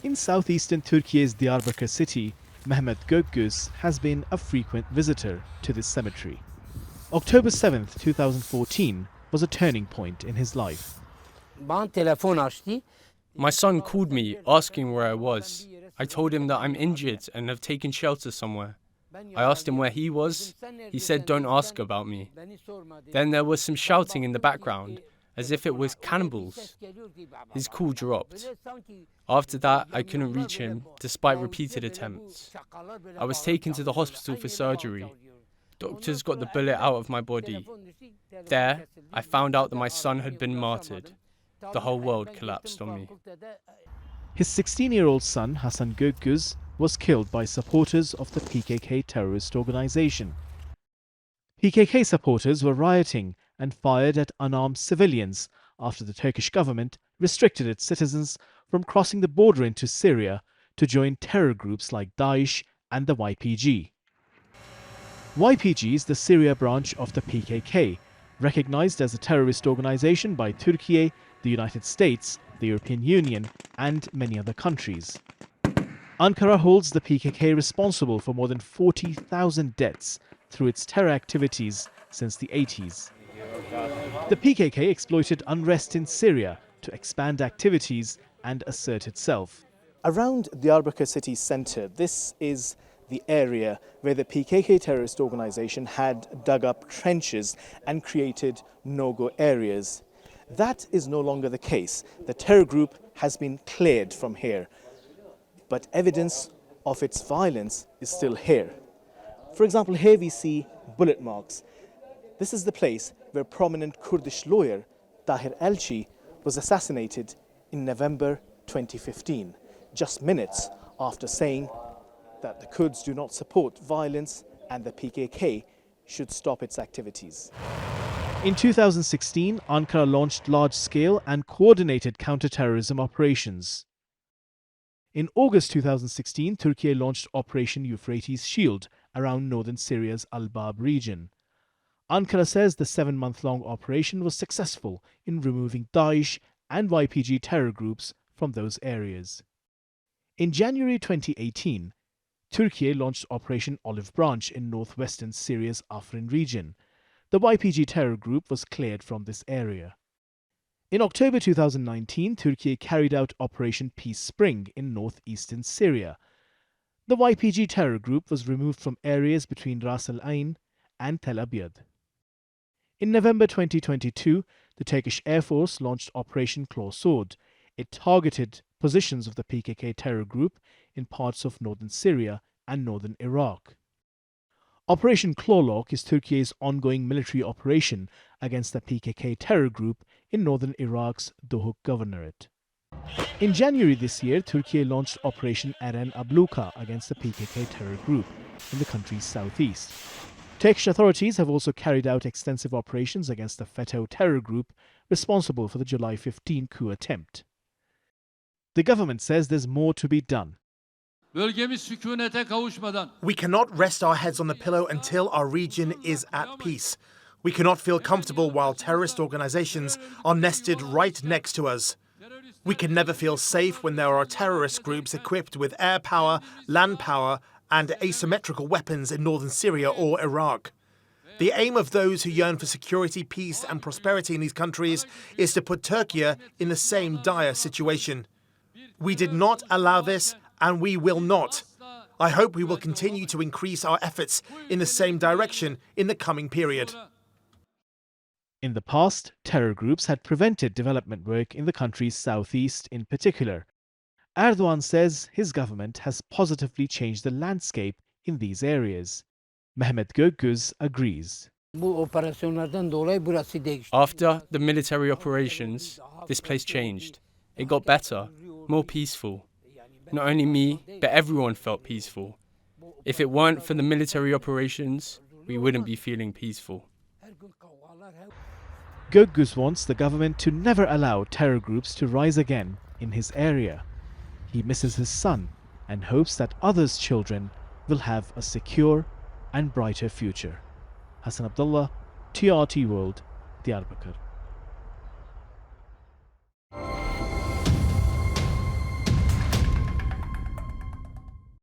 In southeastern Turkey's Diyarbakır city, Mehmet Gökgöz has been a frequent visitor to this cemetery. October 7th, 2014 was a turning point in his life. My son called me asking where I was. I told him that I'm injured and have taken shelter somewhere. I asked him where he was. He said, "Don't ask about me." Then there was some shouting in the background, as if it was cannibals. His call dropped. After that, I couldn't reach him, despite repeated attempts. I was taken to the hospital for surgery. Doctors got the bullet out of my body. There, I found out that my son had been martyred. The whole world collapsed on me. His 16-year-old son, Hasan Gökgöz, was killed by supporters of the PKK terrorist organization. PKK supporters were rioting and fired at unarmed civilians after the Turkish government restricted its citizens from crossing the border into Syria to join terror groups like Daesh and the YPG. YPG is the Syria branch of the PKK, recognized as a terrorist organization by Turkiye, the United States, the European Union, and many other countries. Ankara holds the PKK responsible for more than 40,000 deaths through its terror activities since the 80s. The PKK exploited unrest in Syria to expand activities and assert itself. Around Diyarbakır city centre, this is the area where the PKK terrorist organization had dug up trenches and created no-go areas. That is no longer the case. The terror group has been cleared from here, but evidence of its violence is still here. For example, here we see bullet marks. This is the place where prominent Kurdish lawyer Tahir Elchi was assassinated in November 2015, just minutes after saying that the Kurds do not support violence and the PKK should stop its activities. In 2016, Ankara launched large-scale and coordinated counter-terrorism operations. In August 2016, Turkey launched Operation Euphrates Shield around northern Syria's Al-Bab region. Ankara says the 7-month-long operation was successful in removing Daesh and YPG terror groups from those areas. In January 2018, Turkey launched Operation Olive Branch in northwestern Syria's Afrin region. The YPG terror group was cleared from this area. In October 2019, Turkey carried out Operation Peace Spring in northeastern Syria. The YPG terror group was removed from areas between Ras Al Ain and Tel Abyad. In November 2022, the Turkish Air Force launched Operation Claw Sword. It targeted positions of the PKK terror group in parts of northern Syria and northern Iraq. Operation Clawlock is Turkey's ongoing military operation against the PKK terror group in northern Iraq's Duhok Governorate. In January this year, Turkey launched Operation Eren Abluka against the PKK terror group in the country's southeast. Turkish authorities have also carried out extensive operations against the FETÖ terror group responsible for the July 15 coup attempt. The government says there's more to be done. We cannot rest our heads on the pillow until our region is at peace. We cannot feel comfortable while terrorist organizations are nested right next to us. We can never feel safe when there are terrorist groups equipped with air power, land power, and asymmetrical weapons in northern Syria or Iraq. The aim of those who yearn for security, peace, and prosperity in these countries is to put Turkey in the same dire situation. We did not allow this, and we will not. I hope we will continue to increase our efforts in the same direction in the coming period. In the past, terror groups had prevented development work in the country's southeast in particular. Erdogan says his government has positively changed the landscape in these areas. Mehmet Gökgöz agrees. After the military operations, this place changed. It got better, more peaceful. Not only me, but everyone felt peaceful. If it weren't for the military operations, we wouldn't be feeling peaceful. Gökgöz wants the government to never allow terror groups to rise again in his area. He misses his son and hopes that others' children will have a secure and brighter future. Hasan Abdullah, TRT World, Diyarbakır.